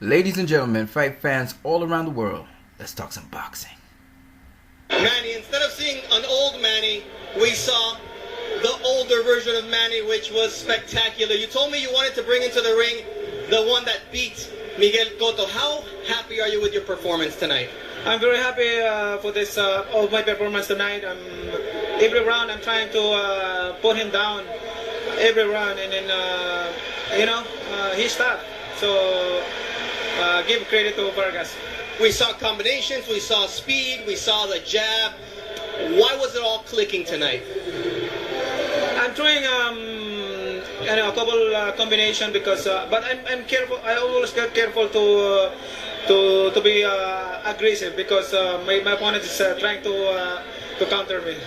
Ladies and gentlemen, fight fans all around the world, let's talk some boxing. Manny, instead of seeing an old Manny, we saw the older version of Manny, which was spectacular. You told me you wanted to bring into the ring the one that beat Miguel Cotto. How happy are you with your performance tonight? I'm very happy for this of my performance tonight. Every round I'm trying to put him down every round, and then he's tough. So give credit to Vargas. We saw combinations, we saw speed, we saw the jab. Why was it all clicking tonight? I'm throwing a couple combination because, but I'm careful. I always get careful to be aggressive because my opponent is trying to counter me.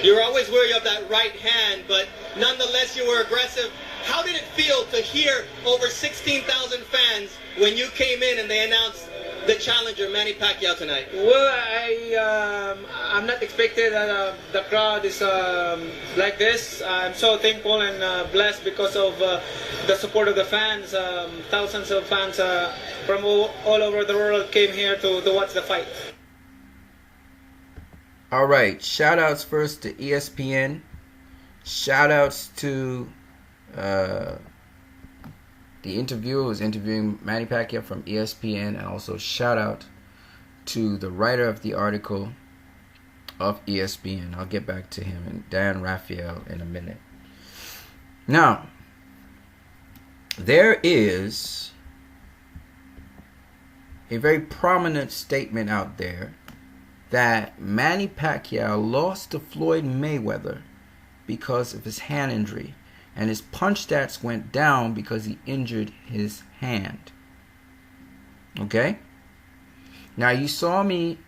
You're always wary of that right hand, but nonetheless you were aggressive. How did it feel to hear over 16,000 fans when you came in and they announced the challenger, Manny Pacquiao, tonight? Well, I'm not expecting that the crowd is like this. I'm so thankful and blessed because of the support of the fans. Thousands of fans from all over the world came here to watch the fight. All right, shout outs first to ESPN. Shout outs to the interviewer who was interviewing Manny Pacquiao from ESPN, and also shout out to the writer of the article of ESPN. I'll get back to him and Dan Raphael in a minute. Now, there is a very prominent statement out there that Manny Pacquiao lost to Floyd Mayweather because of his hand injury, and his punch stats went down because he injured his hand. Okay? Now you saw me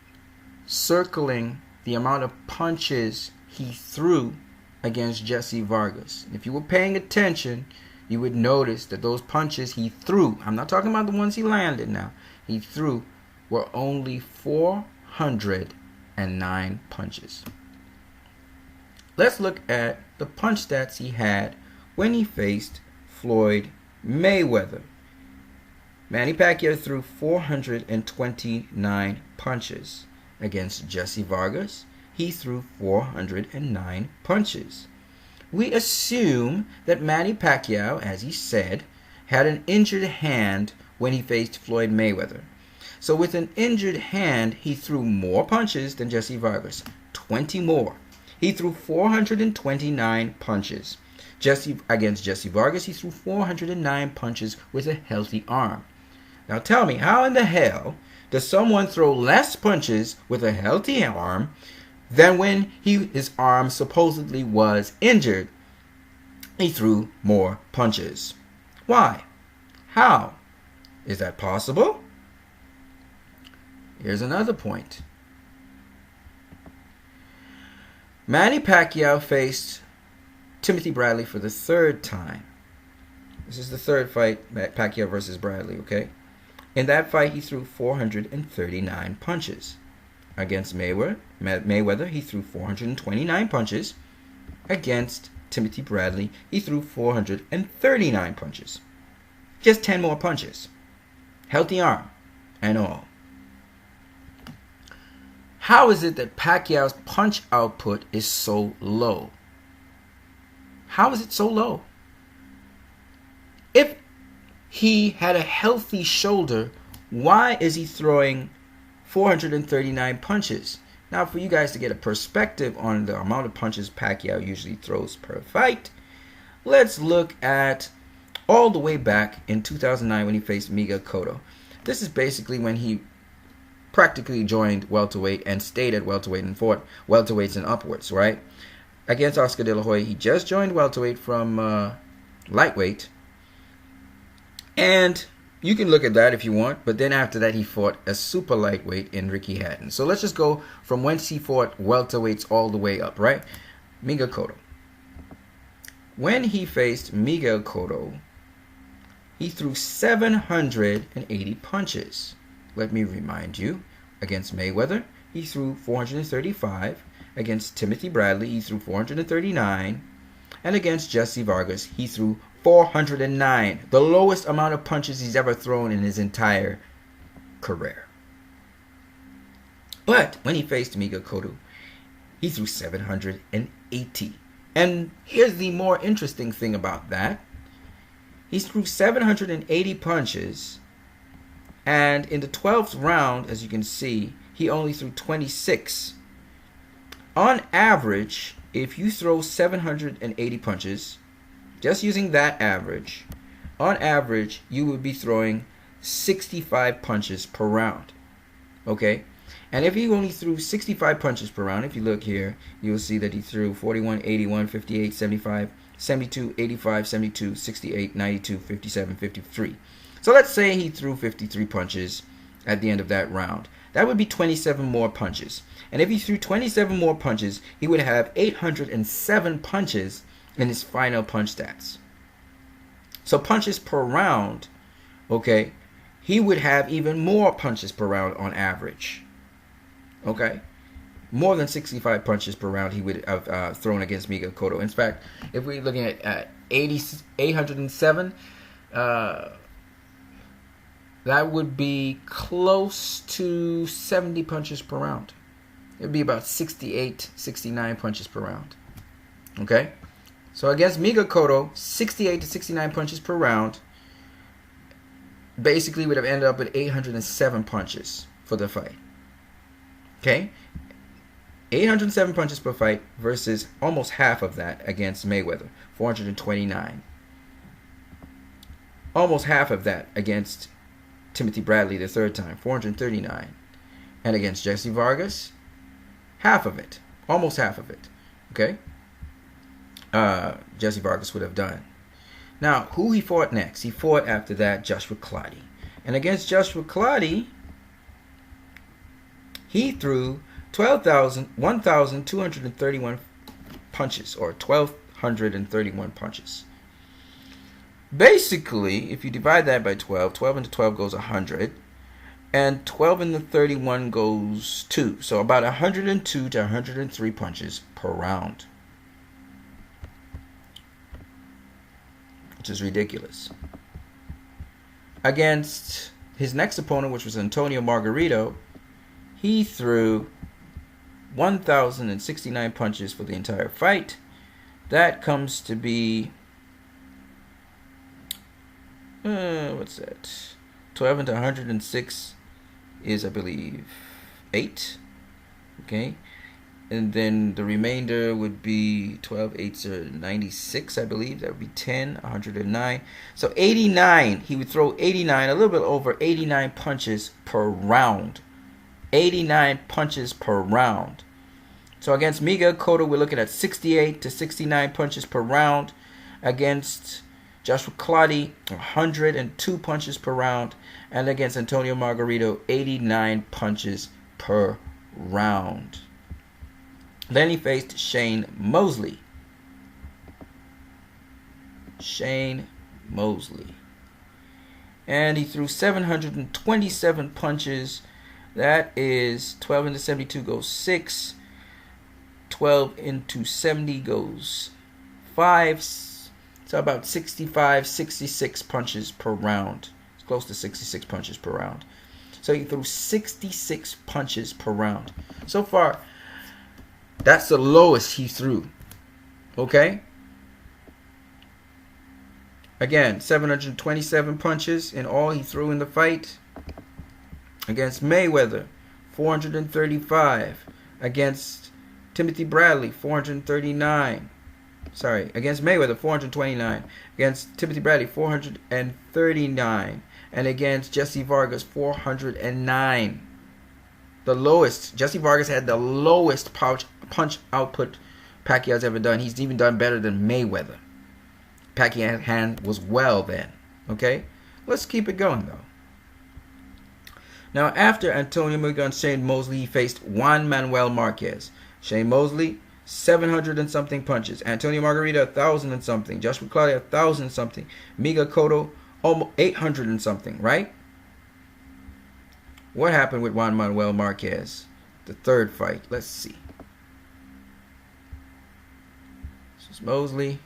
circling the amount of punches he threw against Jesse Vargas. If you were paying attention, you would notice that those punches he threw, I'm not talking about the ones he landed now, he threw were only 409 punches. Let's look at the punch stats he had when he faced Floyd Mayweather. Manny Pacquiao threw 429 punches. Against Jesse Vargas, he threw 409 punches. We assume that Manny Pacquiao, as he said, had an injured hand when he faced Floyd Mayweather. So with an injured hand, he threw more punches than Jesse Vargas. 20 more. He threw 429 punches. Against Jesse Vargas, he threw 409 punches with a healthy arm. Now tell me, how in the hell does someone throw less punches with a healthy arm than when his arm supposedly was injured? He threw more punches. Why? How? Is that possible? Here's another point. Manny Pacquiao faced Timothy Bradley for the third time. This is the third fight, Pacquiao versus Bradley, okay? In that fight, he threw 439 punches. Against Mayweather, he threw 429 punches. Against Timothy Bradley, he threw 439 punches. Just 10 more punches. Healthy arm and all. How is it that Pacquiao's punch output is so low? How is it so low? If he had a healthy shoulder, why is he throwing 439 punches? Now, for you guys to get a perspective on the amount of punches Pacquiao usually throws per fight, let's look at all the way back in 2009 when he faced Miguel Cotto. This is basically when he practically joined welterweight and stayed at welterweight and fought welterweights and upwards, right? Against Oscar De La Hoya, he just joined welterweight from lightweight. And you can look at that if you want, but then after that he fought a super lightweight in Ricky Hatton. So let's just go from whence he fought welterweights all the way up, right? Miguel Cotto. When he faced Miguel Cotto, he threw 780 punches. Let me remind you, against Mayweather, he threw 435. Against Timothy Bradley, he threw 439. And against Jesse Vargas, he threw 409. The lowest amount of punches he's ever thrown in his entire career. But when he faced Miguel Cotto, he threw 780. And here's the more interesting thing about that. He threw 780 punches, and in the 12th round, as you can see, he only threw 26. On average, if you throw 780 punches, just using that average, on average, you would be throwing 65 punches per round. Okay? And if he only threw 65 punches per round, if you look here, you'll see that he threw 41, 81, 58, 75, 72, 85, 72, 68, 92, 57, 53. So let's say he threw 53 punches at the end of that round. That would be 27 more punches. And if he threw 27 more punches, he would have 807 punches in his final punch stats. So punches per round, okay, he would have even more punches per round on average. Okay, more than 65 punches per round he would have thrown against Miguel Cotto. In fact, if we're looking at 807, that would be close to 70 punches per round. It would be about 68, 69 punches per round. Okay, so against Miguel Cotto, 68 to 69 punches per round basically would have ended up with 807 punches for the fight. Okay, 807 punches per fight versus almost half of that against Mayweather, 429. Almost half of that against Timothy Bradley the third time, 439. And against Jesse Vargas, half of it, almost half of it. Okay, Jesse Vargas would have done. Now, who he fought next? He fought after that Joshua Clottey. And against Joshua Clottey, he threw 1,231 punches, or 1,231 punches. Basically, if you divide that by 12, 12 into 12 goes 100, and 12 into 31 goes 2. So about 102 to 103 punches per round, which is ridiculous. Against his next opponent, which was Antonio Margarito, he threw 1,069 punches for the entire fight. That comes to be, what's that? 12 into 106 is, I believe, 8. Okay. And then the remainder would be 12 8s are 96, I believe. That would be 10, 109. So 89. He would throw 89, a little bit over 89 punches per round. 89 punches per round. So against Miguel Cotto, we're looking at 68 to 69 punches per round. Against Joshua Clottey, 102 punches per round. And against Antonio Margarito, 89 punches per round. Then he faced Shane Mosley. Shane Mosley. And he threw 727 punches. That is 12 into 72 goes 6. 12 into 70 goes 5. So about 65, 66 punches per round. It's close to 66 punches per round. So he threw 66 punches per round. So far, that's the lowest he threw. Okay? Again, 727 punches in all he threw in the fight. Against Mayweather, 435. Against Timothy Bradley, 439. Sorry, against Mayweather, 429. Against Timothy Bradley, 439. And against Jesse Vargas, 409. The lowest. Jesse Vargas had the lowest punch output Pacquiao's ever done. He's even done better than Mayweather. Pacquiao's hand was well then. Okay? Let's keep it going, though. Now, after Antonio Margarito and Shane Mosley, he faced Juan Manuel Marquez. Shane Mosley, 700 and something punches. Antonio Margarito, 1,000 and something. Joshua Clottey, 1,000 and something. Miguel Cotto, almost 800 and something, right? What happened with Juan Manuel Marquez? The third fight. Let's see. This is Mosley.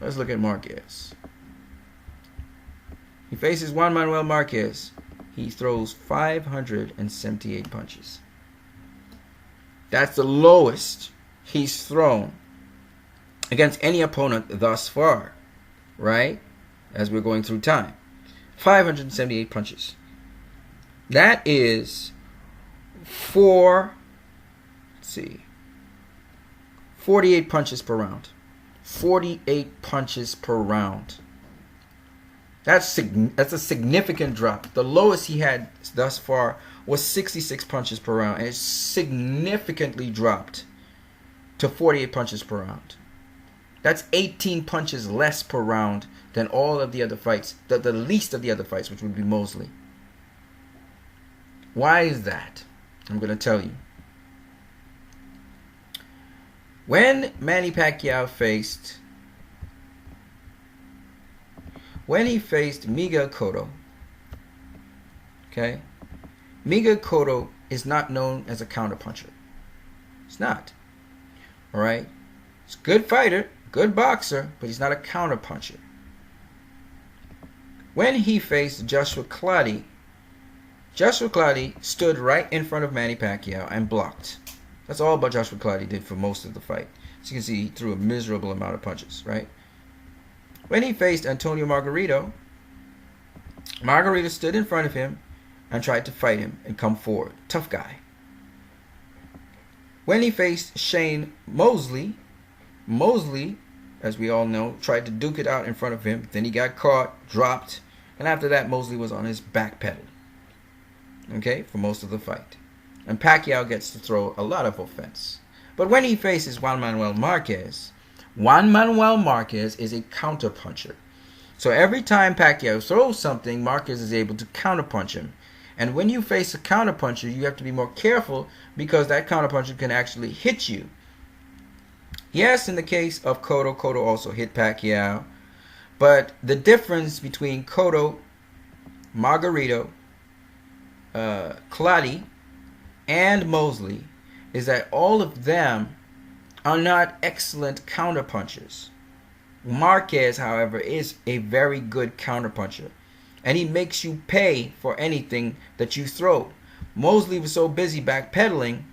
Let's look at Marquez. He faces Juan Manuel Marquez. He throws 578 punches. That's the lowest he's thrown against any opponent thus far, right? As we're going through time. 578 punches. That is 48 punches per round. 48 punches per round. That's a significant drop. The lowest he had thus far was 66 punches per round, and it significantly dropped to 48 punches per round. That's 18 punches less per round than all of the other fights, the least of the other fights, which would be Mosley. Why is that? I'm going to tell you. When Manny Pacquiao faced Miguel Cotto, okay, Miguel Cotto is not known as a counterpuncher. It's not. All right? He's a good fighter, good boxer, but he's not a counterpuncher. When he faced Joshua Clottey stood right in front of Manny Pacquiao and blocked. That's all but Joshua Clottey did for most of the fight. As you can see, he threw a miserable amount of punches, right? When he faced Antonio Margarito stood in front of him and tried to fight him and come forward. Tough guy. When he faced Shane Mosley, as we all know, tried to duke it out in front of him. Then he got caught, dropped, and after that, Mosley was on his back pedal. Okay, for most of the fight. And Pacquiao gets to throw a lot of offense. But when he faces Juan Manuel Marquez is a counterpuncher. So every time Pacquiao throws something, Marquez is able to counterpunch him. And when you face a counterpuncher, you have to be more careful because that counterpuncher can actually hit you. Yes, in the case of Cotto also hit Pacquiao. But the difference between Cotto, Margarito, Clottey, and Mosley is that all of them are not excellent counterpunchers. Marquez, however, is a very good counterpuncher, and he makes you pay for anything that you throw. Mosley was so busy backpedaling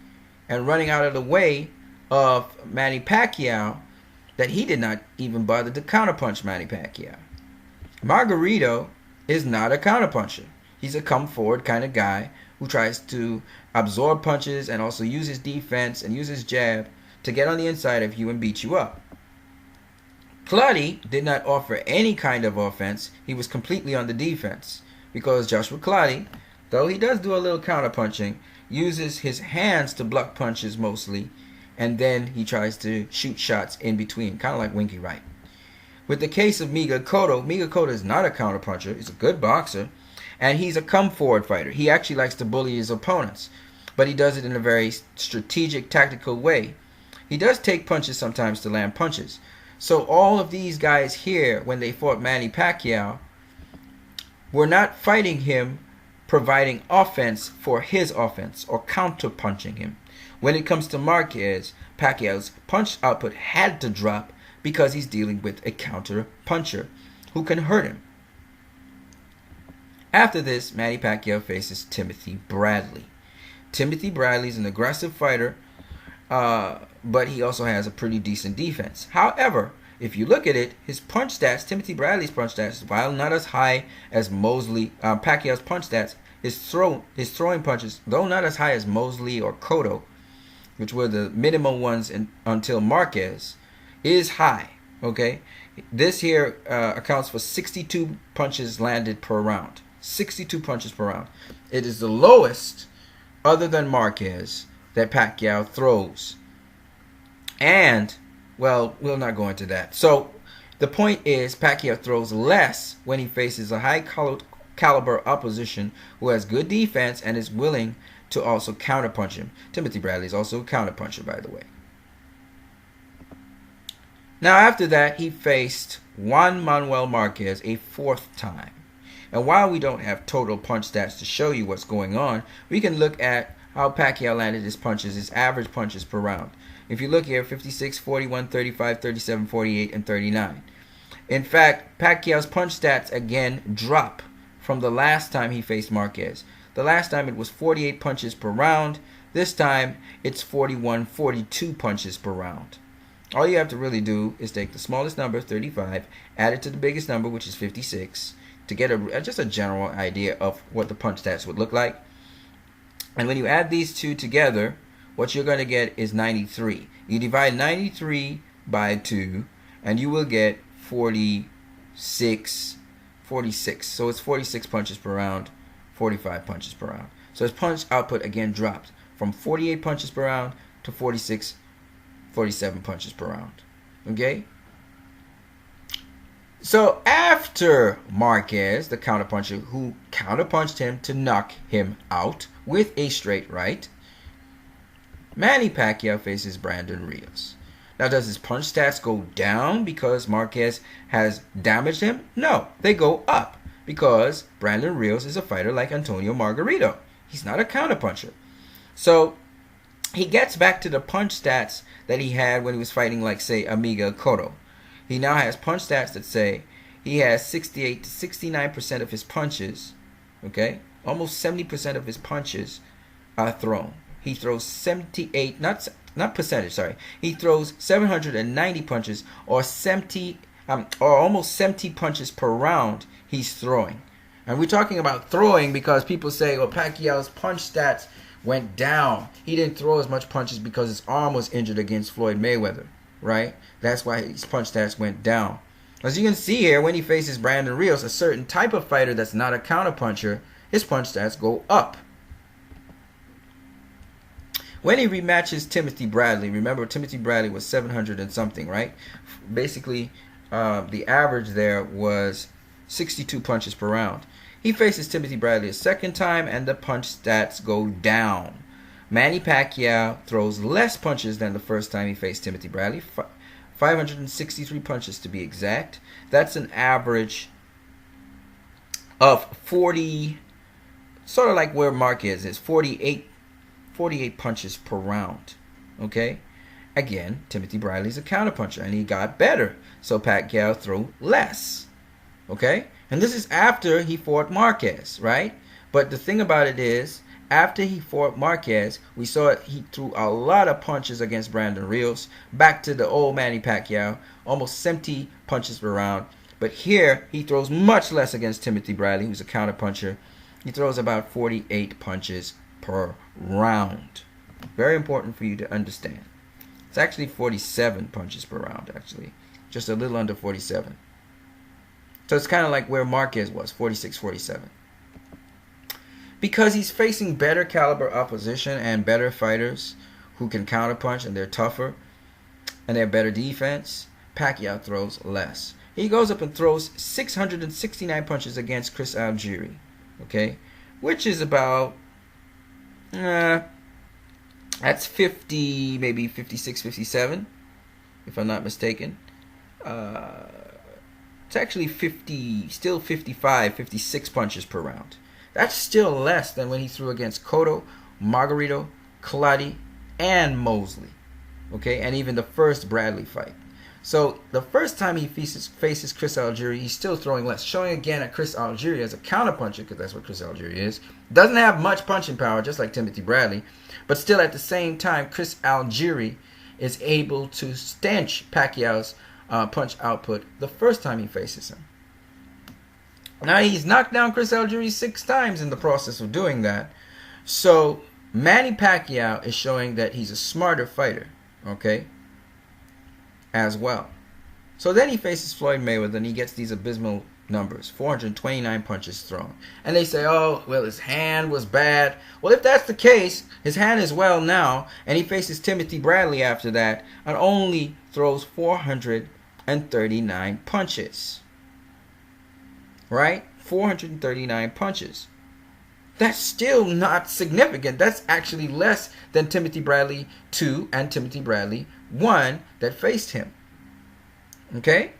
and running out of the way of Manny Pacquiao that he did not even bother to counterpunch Manny Pacquiao. Margarito is not a counterpuncher. He's a come forward kind of guy who tries to absorb punches and also use his defense and use his jab to get on the inside of you and beat you up. Clottey did not offer any kind of offense. He was completely on the defense because Joshua Clottey, though he does do a little counterpunching, uses his hands to block punches mostly, and then he tries to shoot shots in between, kind of like Winky Wright. With the case of Miguel Cotto is not a counterpuncher. He's a good boxer, and he's a come-forward fighter. He actually likes to bully his opponents, but he does it in a very strategic, tactical way. He does take punches sometimes to land punches. So all of these guys here, when they fought Manny Pacquiao, were not fighting him providing offense for his offense or counter-punching him. When it comes to Marquez, Pacquiao's punch output had to drop because he's dealing with a counter-puncher who can hurt him. After this, Manny Pacquiao faces Timothy Bradley. Timothy Bradley is an aggressive fighter, but he also has a pretty decent defense. However, if you look at it, his punch stats, Timothy Bradley's punch stats, while not as high as Pacquiao's punch stats, his throwing punches, though not as high as Mosley or Cotto, which were the minimum ones until Marquez, is high. Okay, this here accounts for 62 punches landed per round. 62 punches per round. It is the lowest, other than Marquez, that Pacquiao throws. And, well, we'll not go into that. So, the point is, Pacquiao throws less when he faces a high caliber opposition who has good defense and is willing to also counterpunch him. Timothy Bradley is also a counterpuncher, by the way. Now, after that, he faced Juan Manuel Marquez a fourth time. And while we don't have total punch stats to show you what's going on, we can look at how Pacquiao landed his punches, his average punches per round. If you look here, 56, 41, 35, 37, 48, and 39. In fact, Pacquiao's punch stats again drop from the last time he faced Marquez. The last time it was 48 punches per round. This time it's 42 punches per round. All you have to really do is take the smallest number, 35, add it to the biggest number, which is 56, to get just a general idea of what the punch stats would look like. And when you add these two together, what you're going to get is 93. You divide 93 by 2, and you will get 46. So it's 46 punches per round, 45 punches per round. So his punch output again dropped from 48 punches per round to 46, 47 punches per round. Okay? So after Marquez, the counterpuncher who counterpunched him to knock him out with a straight right, Manny Pacquiao faces Brandon Rios. Now, does his punch stats go down because Marquez has damaged him? No, they go up because Brandon Rios is a fighter like Antonio Margarito. He's not a counterpuncher. So he gets back to the punch stats that he had when he was fighting, like, say, Amiga Cotto. He now has punch stats that say he has 68 to 69% of his punches, okay? Almost 70% of his punches are thrown. He throws 78, not percentage, sorry. He throws 790 punches or almost 70 punches per round he's throwing. And we're talking about throwing because people say, well, Pacquiao's punch stats went down. He didn't throw as much punches because his arm was injured against Floyd Mayweather, right? That's why his punch stats went down. As you can see here, when he faces Brandon Rios, a certain type of fighter that's not a counterpuncher, his punch stats go up. When he rematches Timothy Bradley, remember Timothy Bradley was 700 and something, right? Basically, the average there was 62 punches per round. He faces Timothy Bradley a second time, and the punch stats go down. Manny Pacquiao throws less punches than the first time he faced Timothy Bradley, 563 punches to be exact. That's an average of 40, sort of like where Marquez is, 48 punches per round. Okay? Again, Timothy Bradley's a counterpuncher, and he got better. So Pacquiao threw less. Okay? And this is after he fought Marquez, right? But the thing about it is, after he fought Marquez, we saw he threw a lot of punches against Brandon Rios. Back to the old Manny Pacquiao, almost 70 punches per round. But here, he throws much less against Timothy Bradley, who's a counterpuncher. He throws about 48 punches per round. Very important for you to understand. It's actually 47 punches per round, actually. Just a little under 47. So it's kind of like where Marquez was, 46, 47. Because he's facing better caliber opposition and better fighters who can counterpunch and they're tougher and they're better defense, Pacquiao throws less. He goes up and throws 669 punches against Chris Algieri, okay? Which is about, that's 50, maybe 56, 57, if I'm not mistaken. It's actually 50, still 55, 56 punches per round. That's still less than when he threw against Cotto, Margarito, Clottey, and Mosley. Okay, and even the first Bradley fight. So the first time he faces Chris Algieri, he's still throwing less. Showing again at Chris Algieri as a counterpuncher, because that's what Chris Algieri is. Doesn't have much punching power, just like Timothy Bradley. But still at the same time, Chris Algieri is able to stanch Pacquiao's punch output the first time he faces him. Now he's knocked down Chris Algieri 6 times in the process of doing that. So Manny Pacquiao is showing that he's a smarter fighter, okay, as well. So then he faces Floyd Mayweather and he gets these abysmal numbers, 429 punches thrown. And they say, oh, well, his hand was bad. Well, if that's the case, his hand is well now, and he faces Timothy Bradley after that and only throws 439 punches. Right? 439 punches. That's still not significant. That's actually less than Timothy Bradley 2 and Timothy Bradley 1 that faced him. Okay?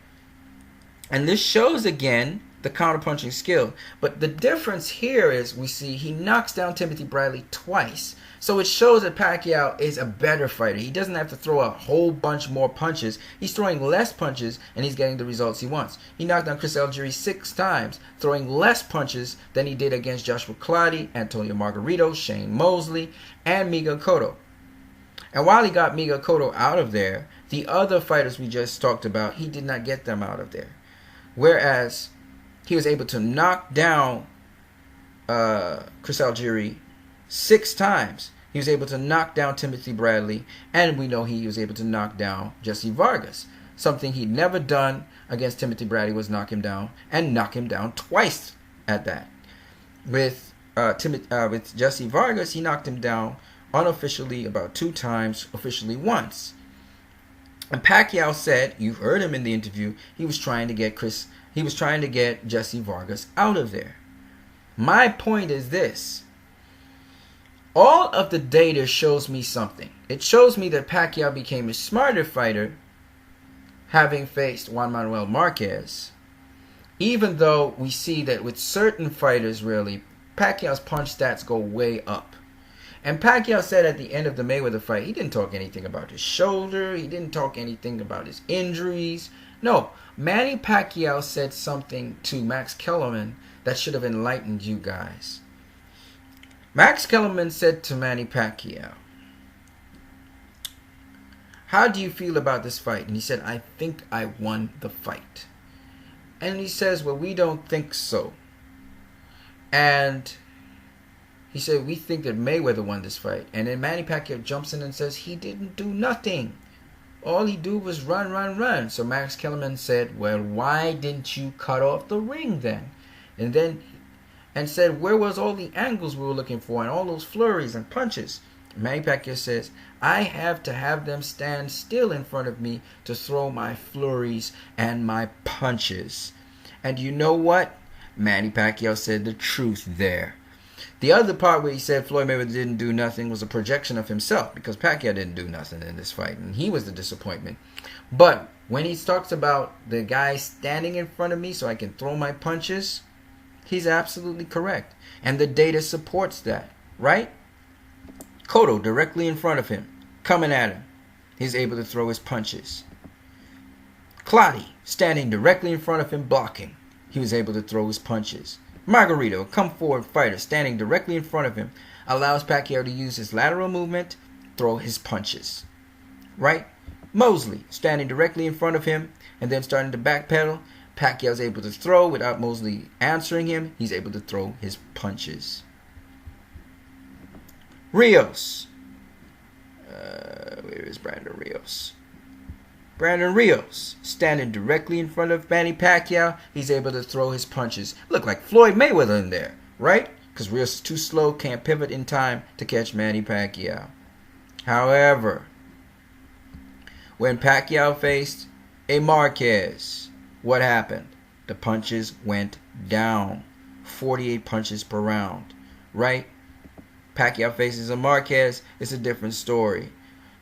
And this shows again the the counterpunching skill. But the difference here is we see he knocks down Timothy Bradley twice. So it shows that Pacquiao is a better fighter. He doesn't have to throw a whole bunch more punches. He's throwing less punches and he's getting the results he wants. He knocked down Chris Algieri 6 times, throwing less punches than he did against Joshua Clottey, Antonio Margarito, Shane Mosley, and Miguel Cotto. And while he got Miguel Cotto out of there, the other fighters we just talked about, he did not get them out of there. Whereas he was able to knock down Chris Algieri 6 times. He was able to knock down Timothy Bradley, and we know he was able to knock down Jesse Vargas. Something he'd never done against Timothy Bradley was knock him down, and knock him down twice at that. With Jesse Vargas, he knocked him down unofficially about 2 times, officially once. And Pacquiao said, you heard him in the interview, he was trying to get Jesse Vargas out of there. My point is this. All of the data shows me something. It shows me that Pacquiao became a smarter fighter having faced Juan Manuel Marquez. Even though we see that with certain fighters, really, Pacquiao's punch stats go way up. And Pacquiao said at the end of the Mayweather fight, he didn't talk anything about his shoulder. He didn't talk anything about his injuries. No, Manny Pacquiao said something to Max Kellerman that should have enlightened you guys. Max Kellerman said to Manny Pacquiao, how do you feel about this fight? And he said, I think I won the fight. And he says, well, we don't think so. And he said, we think that Mayweather won this fight. And then Manny Pacquiao jumps in and says, he didn't do nothing. All he do was run, run, run. So Max Kellerman said, well, why didn't you cut off the ring then? And said, where was all the angles we were looking for and all those flurries and punches? Manny Pacquiao says, I have to have them stand still in front of me to throw my flurries and my punches. And you know what? Manny Pacquiao said the truth there. The other part where he said Floyd Mayweather didn't do nothing was a projection of himself, because Pacquiao didn't do nothing in this fight, and he was the disappointment. But when he talks about the guy standing in front of me so I can throw my punches, he's absolutely correct. And the data supports that, right? Cotto directly in front of him, coming at him. He's able to throw his punches. Clottey standing directly in front of him, blocking. He was able to throw his punches. Margarito, a come forward fighter, standing directly in front of him, allows Pacquiao to use his lateral movement, throw his punches. Right? Mosley, standing directly in front of him, and then starting to backpedal. Pacquiao's able to throw without Mosley answering him. He's able to throw his punches. Rios. Where is Brandon Rios? Brandon Rios, standing directly in front of Manny Pacquiao. He's able to throw his punches. Look like Floyd Mayweather in there, right? Because Rios is too slow, can't pivot in time to catch Manny Pacquiao. However, when Pacquiao faced a Marquez, what happened? The punches went down. 48 punches per round, right? Pacquiao faces a Marquez, it's a different story.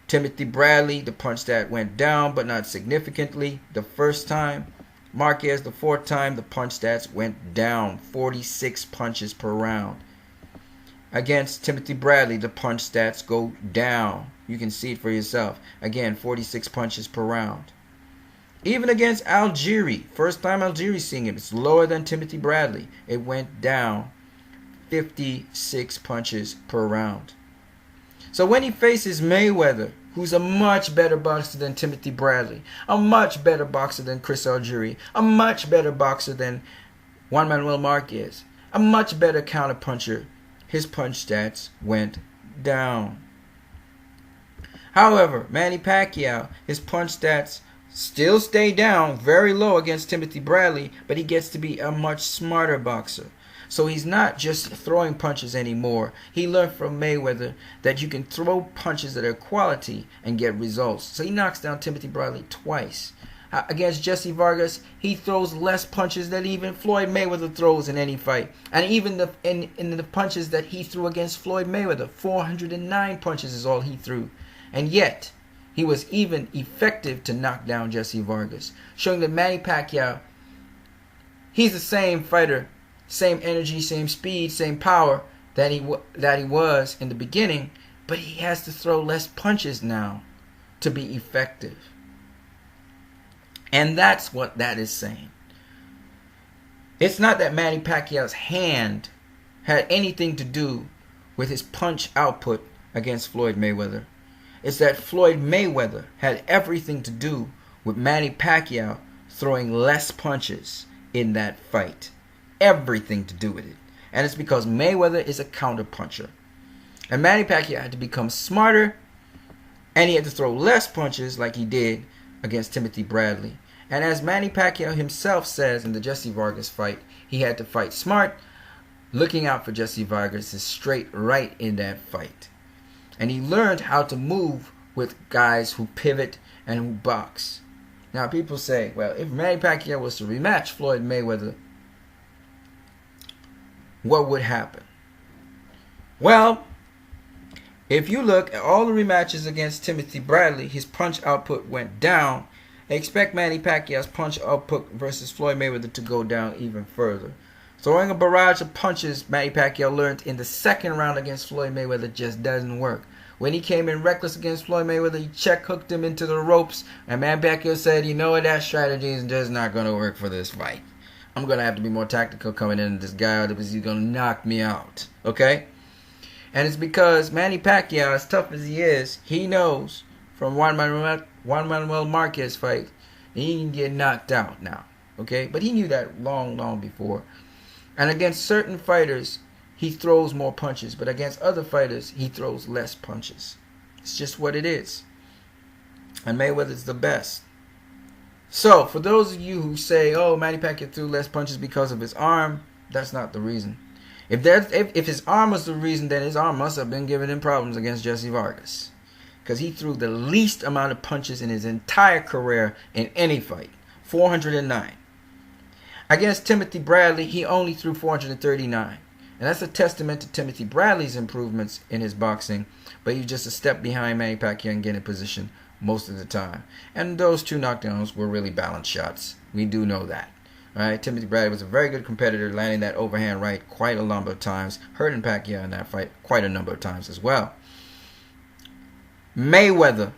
Timothy Bradley, the punch stat went down, but not significantly the first time. Marquez, the 4th time, the punch stats went down. 46 punches per round. Against Timothy Bradley, the punch stats go down. You can see it for yourself. Again, 46 punches per round. Even against Algieri, first time Algieri seeing it, it's lower than Timothy Bradley. It went down. 56 punches per round. So when he faces Mayweather, who's a much better boxer than Timothy Bradley, a much better boxer than Chris Algieri, a much better boxer than Juan Manuel Marquez, a much better counterpuncher, his punch stats went down. However, Manny Pacquiao, his punch stats still stay down, very low against Timothy Bradley, but he gets to be a much smarter boxer. So he's not just throwing punches anymore. He learned from Mayweather that you can throw punches that are quality and get results. So he knocks down Timothy Bradley twice. Against Jesse Vargas, he throws less punches than even Floyd Mayweather throws in any fight. And even in the punches that he threw against Floyd Mayweather, 409 punches is all he threw. And yet, he was even effective to knock down Jesse Vargas, showing that Manny Pacquiao, He's the same fighter, same energy, same speed, same power that he was in the beginning, but he has to throw less punches now to be effective. And that's what that is saying. It's not that Manny Pacquiao's hand had anything to do with his punch output against Floyd Mayweather. It's that Floyd Mayweather had everything to do with Manny Pacquiao throwing less punches in that fight. Everything to do with it. And it's because Mayweather is a counterpuncher. And Manny Pacquiao had to become smarter, and he had to throw less punches like he did against Timothy Bradley. And as Manny Pacquiao himself says in the Jesse Vargas fight, he had to fight smart, looking out for Jesse Vargas' straight right in that fight. And he learned how to move with guys who pivot and who box. Now people say, well, if Manny Pacquiao was to rematch Floyd Mayweather, what would happen? Well, if you look at all the rematches against Timothy Bradley, his punch output went down. Expect Manny Pacquiao's punch output versus Floyd Mayweather to go down even further. Throwing a barrage of punches, Manny Pacquiao learned in the second round against Floyd Mayweather just doesn't work. When he came in reckless against Floyd Mayweather, he check-hooked him into the ropes, and Manny Pacquiao said, you know what, that strategy is just not going to work for this fight. I'm going to have to be more tactical coming in this guy, because he's going to knock me out. Okay? And it's because Manny Pacquiao, as tough as he is, he knows from Juan Manuel Marquez fight, he can get knocked out now. Okay? But he knew that long, long before. And against certain fighters, he throws more punches. But against other fighters, he throws less punches. It's just what it is. And Mayweather's the best. So, for those of you who say, oh, Manny Pacquiao threw less punches because of his arm, that's not the reason. If his arm was the reason, then his arm must have been giving him problems against Jesse Vargas. Because he threw the least amount of punches in his entire career in any fight. 409. Against Timothy Bradley, he only threw 439. And that's a testament to Timothy Bradley's improvements in his boxing. But he's just a step behind Manny Pacquiao and getting in position most of the time. And those two knockdowns were really balanced shots. We do know that. Alright, Timothy Bradley was a very good competitor, landing that overhand right quite a number of times, hurting Pacquiao in that fight quite a number of times as well. Mayweather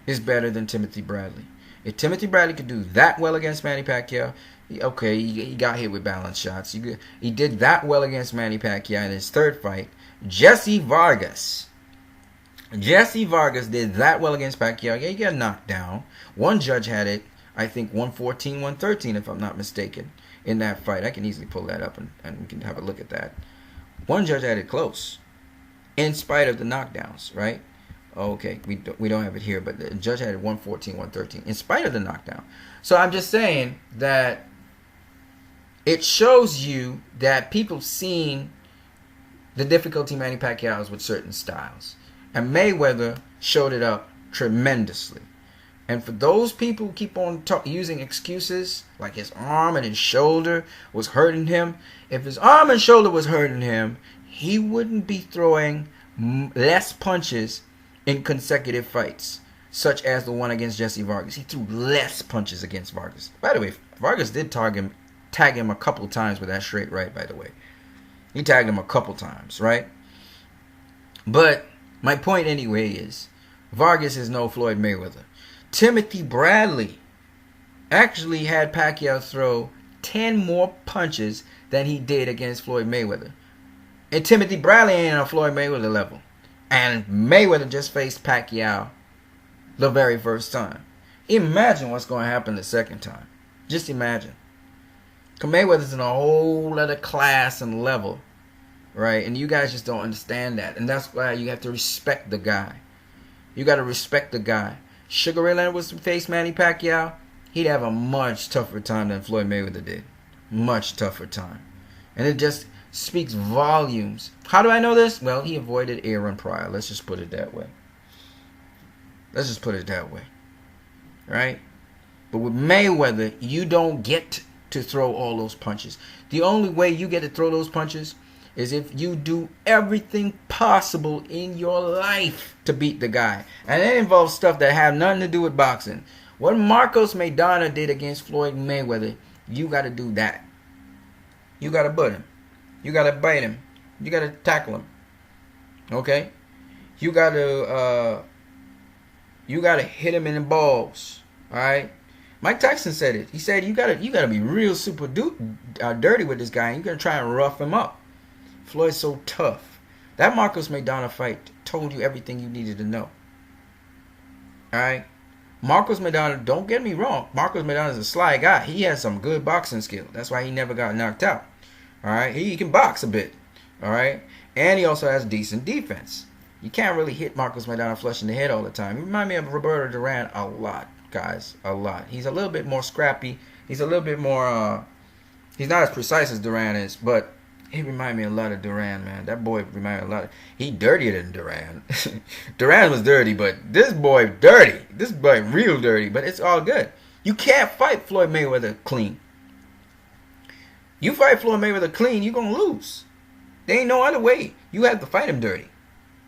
is better than Timothy Bradley. If Timothy Bradley could do that well against Manny Pacquiao, okay, he got hit with balance shots. He did that well against Manny Pacquiao in his third fight. Jesse Vargas did that well against Pacquiao. Yeah, he got knocked down. One judge had it, I think 114, 113, if I'm not mistaken, in that fight. I can easily pull that up and we can have a look at that. One judge had it close, in spite of the knockdowns, right? Okay, we don't have it here, but the judge had it 114, 113, in spite of the knockdown. So I'm just saying that it shows you that people seen the difficulty Manny Pacquiao has with certain styles. And Mayweather showed it up tremendously. And for those people who keep on using excuses, like his arm and his shoulder was hurting him, if his arm and shoulder was hurting him, he wouldn't be throwing less punches in consecutive fights, such as the one against Jesse Vargas. He threw less punches against Vargas. By the way, Vargas did tag him a couple times with that straight right, by the way. He tagged him a couple times, right? But my point anyway is, Vargas is no Floyd Mayweather. Timothy Bradley actually had Pacquiao throw 10 more punches than he did against Floyd Mayweather. And Timothy Bradley ain't on Floyd Mayweather level. And Mayweather just faced Pacquiao the very first time. Imagine what's going to happen the second time. Just imagine. Because Mayweather's in a whole other class and level. Right? And you guys just don't understand that. And that's why you have to respect the guy. You got to respect the guy. Sugar Ray Leonard was to face Manny Pacquiao, he'd have a much tougher time than Floyd Mayweather did. Much tougher time. And it just speaks volumes. How do I know this? Well, he avoided Aaron Pryor. Let's just put it that way. Let's just put it that way. Right? But with Mayweather, you don't get to throw all those punches. The only way you get to throw those punches is if you do everything possible in your life to beat the guy. And that involves stuff that have nothing to do with boxing. What Marcos Maidana did against Floyd Mayweather You got to do that. You got to butt him. You got to bite him. You got to tackle him. Okay? You got to hit him in the balls. All right? Mike Tyson said it. He said you got to be real super dirty with this guy. And you got to try and rough him up. Floyd's so tough. That Marcos Maidana fight told you everything you needed to know. All right? Marcos Maidana, don't get me wrong. Marcos Maidana is a sly guy. He has some good boxing skill. That's why he never got knocked out. All right? He can box a bit. All right? And he also has decent defense. You can't really hit Marcos Maidana flush in the head all the time. He reminds me of Roberto Duran a lot, guys. A lot. He's a little bit more scrappy. He's a little bit more, he's not as precise as Duran is, but he reminds me a lot of Duran, man. That boy reminds me a lot of, he dirtier than Duran. Duran was dirty, but this boy dirty. This boy real dirty, but it's all good. You can't fight Floyd Mayweather clean. You fight Floyd Mayweather clean, you're going to lose. There ain't no other way. You have to fight him dirty.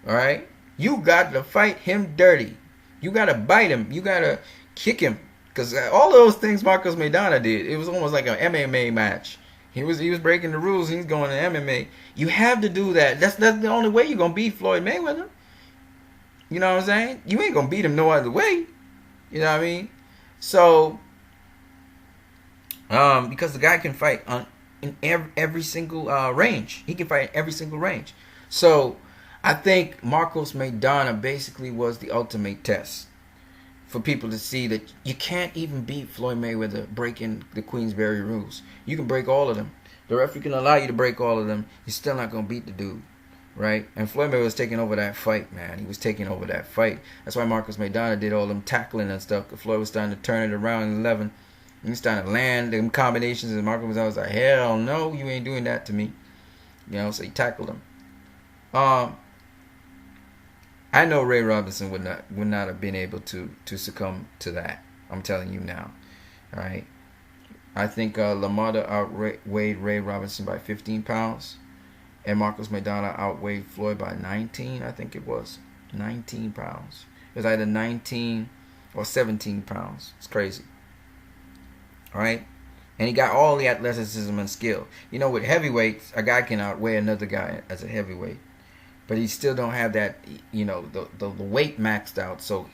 All right? You got to fight him dirty. You got to bite him. You got to kick him. Because all those things Marcos Maidana did, it was almost like an MMA match. He was breaking the rules. He's going to MMA. You have to do that. That's the only way you're going to beat Floyd Mayweather. You know what I'm saying? You ain't going to beat him no other way. You know what I mean? So, because the guy can fight in every single range. He can fight in every single range. So, I think Marcos Maidana basically was the ultimate test for people to see that you can't even beat Floyd Mayweather breaking the Queensberry rules. You can break all of them. The referee can allow you to break all of them. You're still not going to beat the dude, right? And Floyd Mayweather was taking over that fight, man. He was taking over that fight. That's why Marcos Maidana did all them tackling and stuff. Because Floyd was starting to turn it around in 11. He was starting to land them combinations. And Marcos Maidana was like, hell no, you ain't doing that to me. You know, so he tackled him. I know Ray Robinson would not have been able to succumb to that. I'm telling you now. All right. I think LaMotta outweighed Ray Robinson by 15 pounds. And Marcos Maidana outweighed Floyd by 19, I think it was. 19 pounds. It was either 19 or 17 pounds. It's crazy. All right. And he got all the athleticism and skill. You know, with heavyweights, a guy can outweigh another guy as a heavyweight. But he still don't have that, you know, the weight maxed out. So,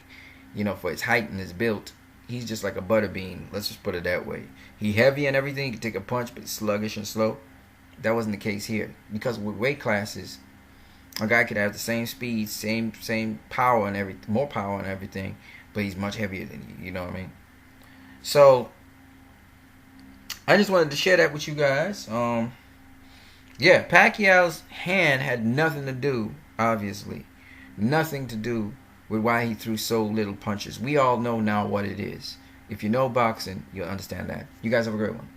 you know, for his height and his build, he's just like a butter bean. Let's just put it that way. He heavy and everything. He can take a punch, but sluggish and slow. That wasn't the case here. Because with weight classes, a guy could have the same speed, same power and everything, more power and everything, but he's much heavier than you. You know what I mean? So, I just wanted to share that with you guys. Yeah, Pacquiao's hand had nothing to do, obviously. Nothing to do with why he threw so little punches. We all know now what it is. If you know boxing, you'll understand that. You guys have a great one.